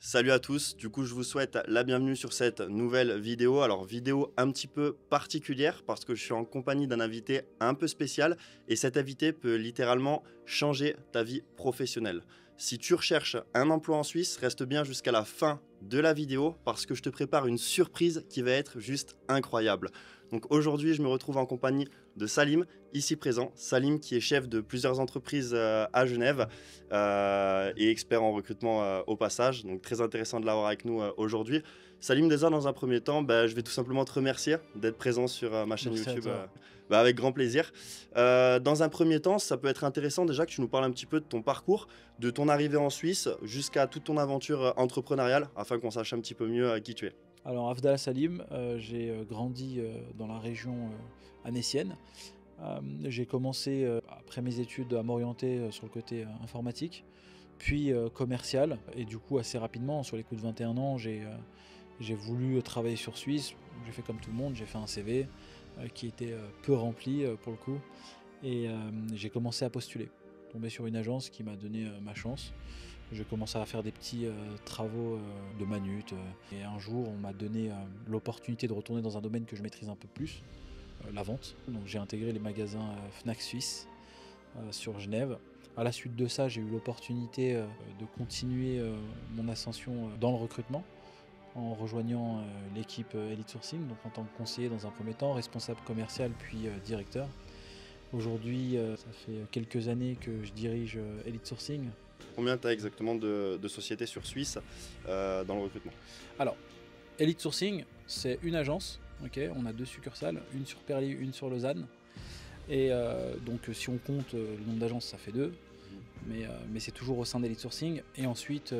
Salut à tous, du coup je vous souhaite la bienvenue sur cette nouvelle vidéo. Alors vidéo un petit peu particulière parce que je suis en compagnie d'un invité un peu spécial et cet invité peut littéralement changer ta vie professionnelle. Si tu recherches un emploi en Suisse, reste bien jusqu'à la fin de la vidéo parce que je te prépare une surprise qui va être juste incroyable. Donc aujourd'hui je me retrouve en compagnie de Salim, ici présent. Salim qui est chef de plusieurs entreprises à Genève et expert en recrutement au passage. Donc très intéressant de l'avoir avec nous aujourd'hui. Salim, déjà dans un premier temps, je vais tout simplement te remercier d'être présent sur ma chaîne Merci à YouTube. toi. Avec grand plaisir. Dans un premier temps, ça peut être intéressant déjà que tu nous parles un petit peu de ton parcours, de ton arrivée en Suisse jusqu'à toute ton aventure entrepreneuriale, afin qu'on sache un petit peu mieux qui tu es. Alors Afdallah Salim, j'ai grandi dans la région annécienne. J'ai commencé après mes études à m'orienter sur le côté informatique, puis commercial. Et du coup assez rapidement, sur les coups de 21 ans, j'ai voulu travailler sur Suisse. J'ai fait comme tout le monde, j'ai fait un CV qui était peu rempli pour le coup. Et j'ai commencé à postuler. Tombé sur une agence qui m'a donné ma chance. J'ai commencé à faire des petits travaux de manut. Et un jour, on m'a donné l'opportunité de retourner dans un domaine que je maîtrise un peu plus, la vente. Donc j'ai intégré les magasins Fnac Suisse sur Genève. À la suite de ça, j'ai eu l'opportunité de continuer mon ascension dans le recrutement en rejoignant l'équipe Elite Sourcing, donc en tant que conseiller dans un premier temps, responsable commercial puis directeur. Aujourd'hui, ça fait quelques années que je dirige Elite Sourcing. Combien tu as exactement de sociétés sur Suisse dans le recrutement? Alors, Elite Sourcing, c'est une agence. On a deux succursales, une sur Perly, une sur Lausanne. Et donc, si on compte le nombre d'agences, ça fait deux. Mais c'est toujours au sein d'Elite Sourcing. Et ensuite,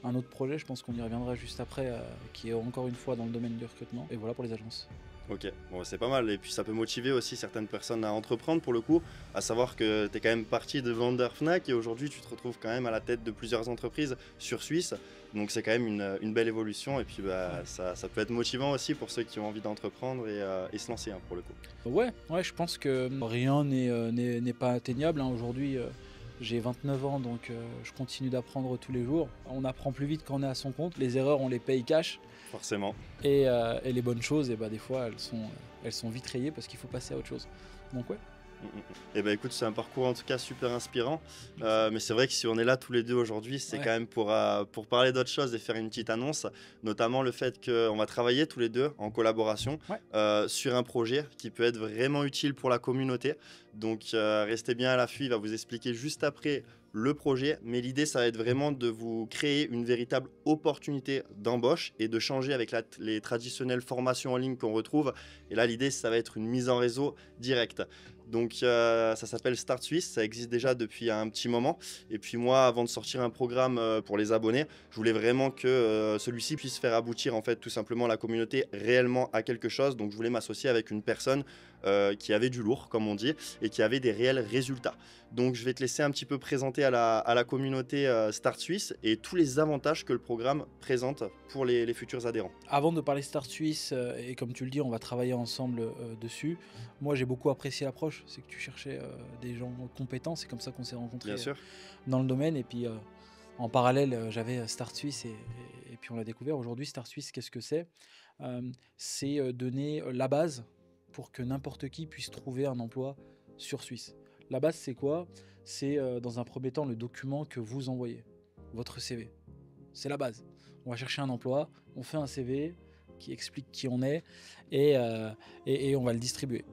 un autre projet, je pense qu'on y reviendra juste après, qui est encore une fois dans le domaine du recrutement. Et voilà pour les agences. Ok, bon, c'est pas mal. Et puis ça peut motiver aussi certaines personnes à entreprendre pour le coup, à savoir que tu es quand même parti de vendeur Fnac et aujourd'hui tu te retrouves quand même à la tête de plusieurs entreprises sur Suisse. Donc c'est quand même une belle évolution et puis ça peut être motivant aussi pour ceux qui ont envie d'entreprendre et se lancer pour le coup. Ouais, je pense que rien n'est pas atteignable. Aujourd'hui, j'ai 29 ans, donc je continue d'apprendre tous les jours. On apprend plus vite quand on est à son compte. Les erreurs, on les paye cash. Forcément. Et les bonnes choses, des fois, elles sont vite rayées parce qu'il faut passer à autre chose. Donc ouais. Et écoute, c'est un parcours en tout cas super inspirant. Mais c'est vrai que si on est là tous les deux aujourd'hui, c'est quand même pour parler d'autre chose et faire une petite annonce, notamment le fait qu'on va travailler tous les deux en collaboration sur un projet qui peut être vraiment utile pour la communauté. Donc restez bien à l'affût, il va vous expliquer juste après le projet, mais l'idée ça va être vraiment de vous créer une véritable opportunité d'embauche et de changer avec les traditionnelles formations en ligne qu'on retrouve. Et là l'idée ça va être une mise en réseau directe. Donc ça s'appelle Start Suisse, ça existe déjà depuis un petit moment. Et puis moi, avant de sortir un programme pour les abonnés, je voulais vraiment que celui-ci puisse faire aboutir en fait tout simplement la communauté réellement à quelque chose. Donc je voulais m'associer avec une personne qui avait du lourd, comme on dit, et qui avait des réels résultats. Donc je vais te laisser un petit peu présenter à la communauté Start Suisse et tous les avantages que le programme présente pour les futurs adhérents. Avant de parler Start Suisse, et comme tu le dis, on va travailler ensemble dessus. Moi, j'ai beaucoup apprécié l'approche. C'est que tu cherchais des gens compétents. C'est comme ça qu'on s'est rencontrés dans le domaine. Et puis, en parallèle, j'avais Start Suisse et puis on l'a découvert. Aujourd'hui, Start Suisse, qu'est-ce que c'est? C'est donner la base pour que n'importe qui puisse trouver un emploi sur Suisse. La base, c'est quoi? C'est dans un premier temps le document que vous envoyez, votre CV. C'est la base. On va chercher un emploi, on fait un CV qui explique qui on est et on va le distribuer.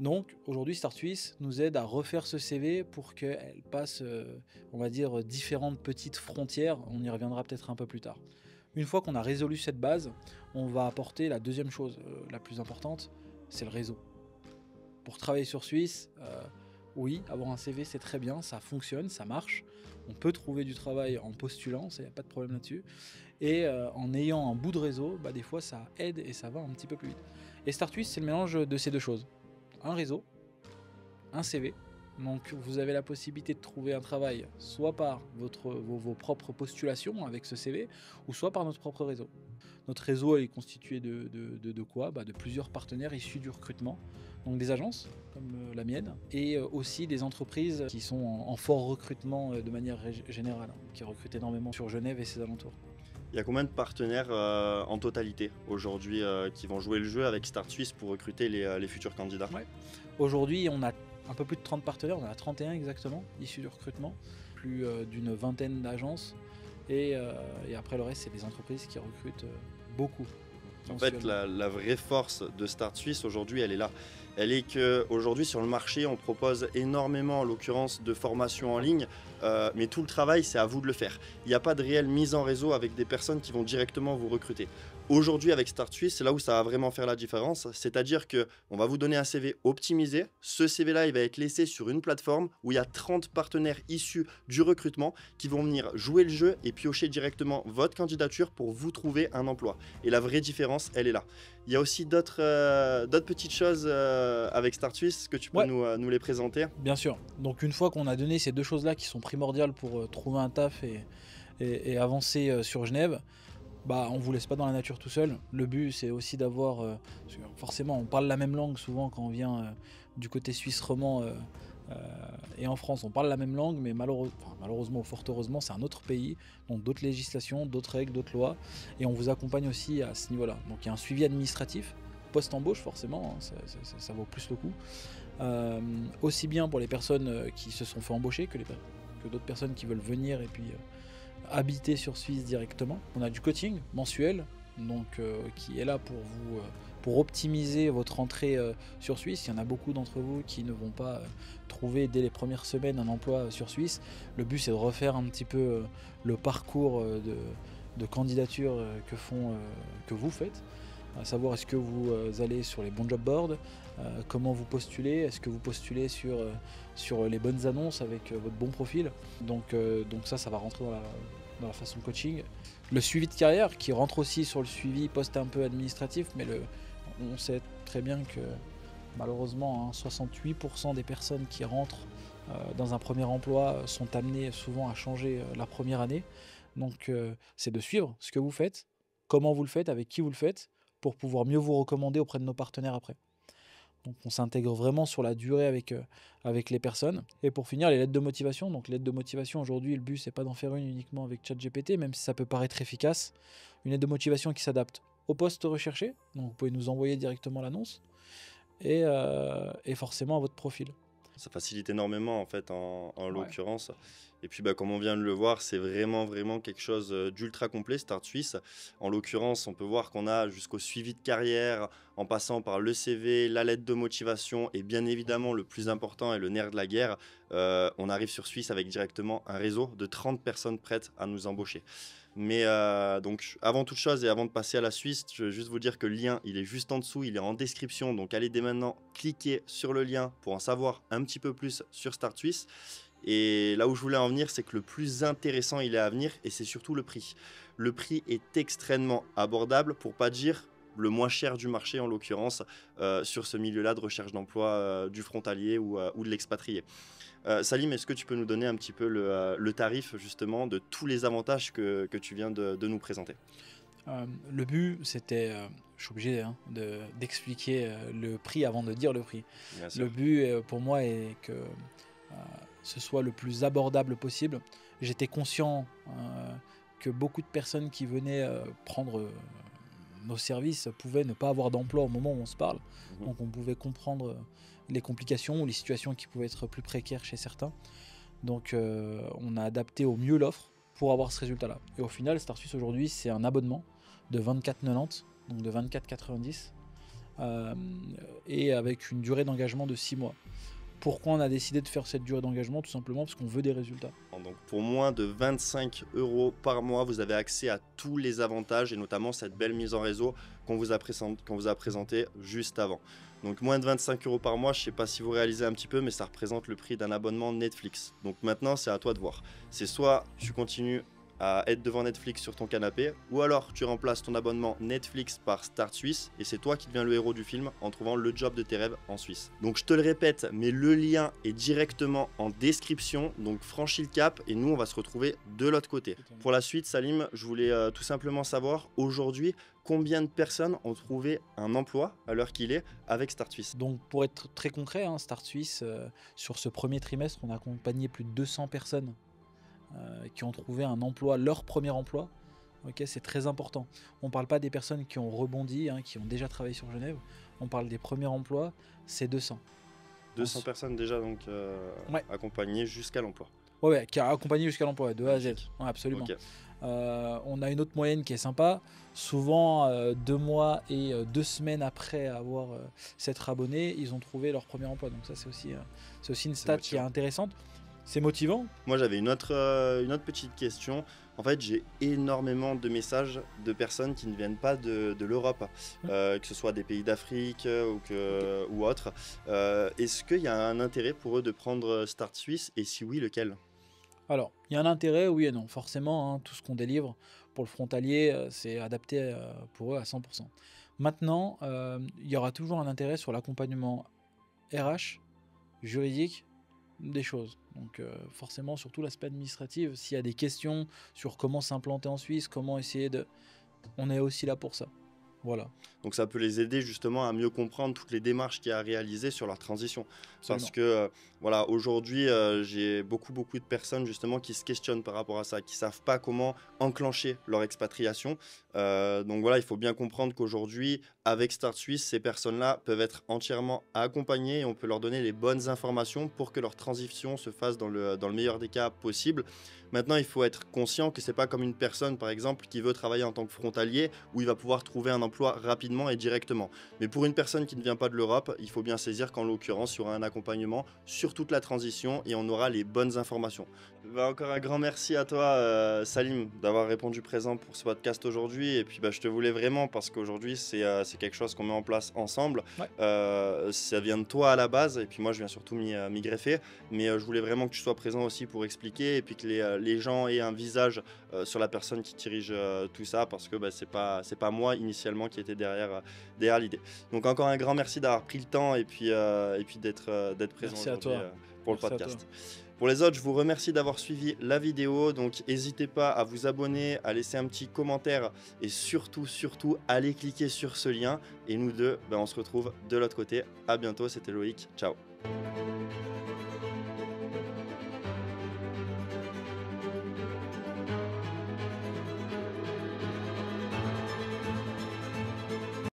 Donc aujourd'hui, Start Suisse nous aide à refaire ce CV pour qu'elle passe, on va dire, différentes petites frontières. On y reviendra peut-être un peu plus tard. Une fois qu'on a résolu cette base, on va apporter la deuxième chose, la plus importante, c'est le réseau. Pour travailler sur Suisse, oui, avoir un CV c'est très bien, ça fonctionne, ça marche. On peut trouver du travail en postulant, il n'y a pas de problème là-dessus. Et en ayant un bout de réseau, des fois ça aide et ça va un petit peu plus vite. Et Start Suisse, c'est le mélange de ces deux choses. Un réseau, un CV. Donc vous avez la possibilité de trouver un travail soit par vos propres postulations avec ce CV, ou soit par notre propre réseau. Notre réseau est constitué de quoi? De plusieurs partenaires issus du recrutement. Donc des agences comme la mienne et aussi des entreprises qui sont en fort recrutement de manière générale, qui recrutent énormément sur Genève et ses alentours. Il y a combien de partenaires en totalité aujourd'hui qui vont jouer le jeu avec Start Suisse pour recruter les futurs candidats? Aujourd'hui, on a un peu plus de 30 partenaires, on en a 31 exactement, issus du recrutement, plus d'une vingtaine d'agences. Et après, le reste, c'est des entreprises qui recrutent beaucoup. En fait, la vraie force de Start Suisse aujourd'hui, elle est là. Elle est qu'aujourd'hui, sur le marché, on propose énormément, en l'occurrence, de formations en ligne, mais tout le travail, c'est à vous de le faire. Il n'y a pas de réelle mise en réseau avec des personnes qui vont directement vous recruter. Aujourd'hui, avec Start Suisse, c'est là où ça va vraiment faire la différence. C'est-à-dire qu'on va vous donner un CV optimisé. Ce CV-là, il va être laissé sur une plateforme où il y a 30 partenaires issus du recrutement qui vont venir jouer le jeu et piocher directement votre candidature pour vous trouver un emploi. Et la vraie différence, elle est là. Il y a aussi d'autres petites choses avec Start Suisse que tu peux nous les présenter. Bien sûr. Donc une fois qu'on a donné ces deux choses-là qui sont primordiales pour trouver un taf et avancer sur Genève, on ne vous laisse pas dans la nature tout seul. Le but, c'est aussi d'avoir... forcément, on parle la même langue souvent quand on vient du côté suisse romand et en France. On parle la même langue, mais malheureusement ou fort heureusement, c'est un autre pays. Donc d'autres législations, d'autres règles, d'autres lois. Et on vous accompagne aussi à ce niveau-là. Donc il y a un suivi administratif, post-embauche forcément, hein, ça vaut plus le coup. Aussi bien pour les personnes qui se sont fait embaucher que d'autres personnes qui veulent venir et puis... habiter sur Suisse directement. On a du coaching mensuel, donc qui est là pour vous pour optimiser votre entrée sur Suisse. Il y en a beaucoup d'entre vous qui ne vont pas trouver dès les premières semaines un emploi sur Suisse. Le but, c'est de refaire un petit peu le parcours de candidature que vous faites, à savoir est-ce que vous allez sur les bons job boards, comment vous postulez, est-ce que vous postulez sur les bonnes annonces avec votre bon profil. Donc ça va rentrer dans la façon de coaching. Le suivi de carrière qui rentre aussi sur le suivi post un peu administratif, mais on sait très bien que malheureusement 68% des personnes qui rentrent dans un premier emploi sont amenées souvent à changer la première année. Donc c'est de suivre ce que vous faites, comment vous le faites, avec qui vous le faites, pour pouvoir mieux vous recommander auprès de nos partenaires après. Donc on s'intègre vraiment sur la durée avec les personnes. Et pour finir, les lettres de motivation. Donc les lettres de motivation, aujourd'hui, le but, c'est pas d'en faire une uniquement avec ChatGPT, même si ça peut paraître efficace. Une lettre de motivation qui s'adapte au poste recherché. Donc vous pouvez nous envoyer directement l'annonce. Et forcément à votre profil. Ça facilite énormément en fait en l'occurrence. Et puis comme on vient de le voir, c'est vraiment quelque chose d'ultra complet, Start Suisse. En l'occurrence, on peut voir qu'on a jusqu'au suivi de carrière, en passant par le CV, la lettre de motivation et bien évidemment le plus important et le nerf de la guerre, on arrive sur Suisse avec directement un réseau de 30 personnes prêtes à nous embaucher. Mais donc avant toute chose et avant de passer à la Suisse, je veux juste vous dire que le lien il est juste en dessous, il est en description, donc allez dès maintenant cliquer sur le lien pour en savoir un petit peu plus sur Start Suisse. Et là où je voulais en venir, c'est que le plus intéressant il est à venir et c'est surtout le prix. Le prix est extrêmement abordable, pour pas dire le moins cher du marché en l'occurrence, sur ce milieu-là de recherche d'emploi du frontalier ou de l'expatrié. Salim, est-ce que tu peux nous donner un petit peu le tarif justement de tous les avantages que tu viens de nous présenter? Le but, c'était, je suis obligé d'expliquer le prix avant de dire le prix. Le but pour moi est que ce soit le plus abordable possible. J'étais conscient que beaucoup de personnes qui venaient prendre nos services pouvaient ne pas avoir d'emploi au moment où on se parle. Donc on pouvait comprendre les complications ou les situations qui pouvaient être plus précaires chez certains. Donc on a adapté au mieux l'offre pour avoir ce résultat-là. Et au final, Start Suisse aujourd'hui, c'est un abonnement de 24,90, donc de 24,90, et avec une durée d'engagement de 6 mois. Pourquoi on a décidé de faire cette durée d'engagement? Tout simplement parce qu'on veut des résultats. Donc pour moins de 25 € par mois, vous avez accès à tous les avantages et notamment cette belle mise en réseau qu'on vous a présentée juste avant. Donc moins de 25 € par mois, je ne sais pas si vous réalisez un petit peu, mais ça représente le prix d'un abonnement Netflix. Donc maintenant, c'est à toi de voir. C'est soit tu continues à être devant Netflix sur ton canapé, ou alors tu remplaces ton abonnement Netflix par Start Suisse et c'est toi qui deviens le héros du film en trouvant le job de tes rêves en Suisse. Donc je te le répète, mais le lien est directement en description, donc franchis le cap et nous on va se retrouver de l'autre côté. Pour la suite, Salim, je voulais tout simplement savoir aujourd'hui combien de personnes ont trouvé un emploi à l'heure qu'il est avec Start Suisse. Donc pour être très concret, Start Suisse, sur ce premier trimestre, on a accompagné plus de 200 personnes qui ont trouvé un emploi, leur premier emploi, Okay, c'est très important. On ne parle pas des personnes qui ont rebondi, hein, qui ont déjà travaillé sur Genève. On parle des premiers emplois, c'est 200. 200 personnes déjà donc accompagnées jusqu'à l'emploi. Ouais, qui a accompagné jusqu'à l'emploi, de A à Z. Ouais, absolument. Okay. On a une autre moyenne qui est sympa. Souvent, 2 mois et 2 semaines après avoir s'être abonné, ils ont trouvé leur premier emploi. Donc ça, c'est aussi une stat qui est intéressante. C'est motivant. Moi, j'avais une autre petite question. En fait, j'ai énormément de messages de personnes qui ne viennent pas de l'Europe, que ce soit des pays d'Afrique ou autres. Est-ce qu'il y a un intérêt pour eux de prendre Start Suisse et si oui, lequel ? Alors, il y a un intérêt, oui et non. Forcément, hein, tout ce qu'on délivre pour le frontalier, c'est adapté pour eux à 100%. Maintenant, il y aura toujours un intérêt sur l'accompagnement RH, juridique, des choses. Donc forcément, surtout l'aspect administratif, s'il y a des questions sur comment s'implanter en Suisse, comment essayer de... On est aussi là pour ça. Voilà. Donc ça peut les aider justement à mieux comprendre toutes les démarches qu'il y a à réaliser sur leur transition. Absolument. Parce que voilà, aujourd'hui, j'ai beaucoup de personnes justement qui se questionnent par rapport à ça, qui ne savent pas comment enclencher leur expatriation. Donc voilà, il faut bien comprendre qu'aujourd'hui, avec Start Suisse, ces personnes-là peuvent être entièrement accompagnées et on peut leur donner les bonnes informations pour que leur transition se fasse dans le meilleur des cas possible. Maintenant, il faut être conscient que ce n'est pas comme une personne, par exemple, qui veut travailler en tant que frontalier, où il va pouvoir trouver un emploi rapidement et directement. Mais pour une personne qui ne vient pas de l'Europe, il faut bien saisir qu'en l'occurrence, il y aura un accompagnement sur toute la transition et on aura les bonnes informations. Encore un grand merci à toi, Salim, d'avoir répondu présent pour ce podcast aujourd'hui. Et puis, je te voulais vraiment parce qu'aujourd'hui, c'est quelque chose qu'on met en place ensemble. Ouais. Ça vient de toi à la base et puis moi, je viens surtout m'y greffer. Mais je voulais vraiment que tu sois présent aussi pour expliquer et puis que les gens aient un visage sur la personne qui dirige tout ça parce que c'est pas moi initialement qui était derrière l'idée. Donc encore un grand merci d'avoir pris le temps et puis d'être présent aujourd'hui pour le podcast. Pour les autres, je vous remercie d'avoir suivi la vidéo. Donc n'hésitez pas à vous abonner, à laisser un petit commentaire et surtout allez cliquer sur ce lien. Et nous deux, on se retrouve de l'autre côté. À bientôt, c'était Loïc. Ciao.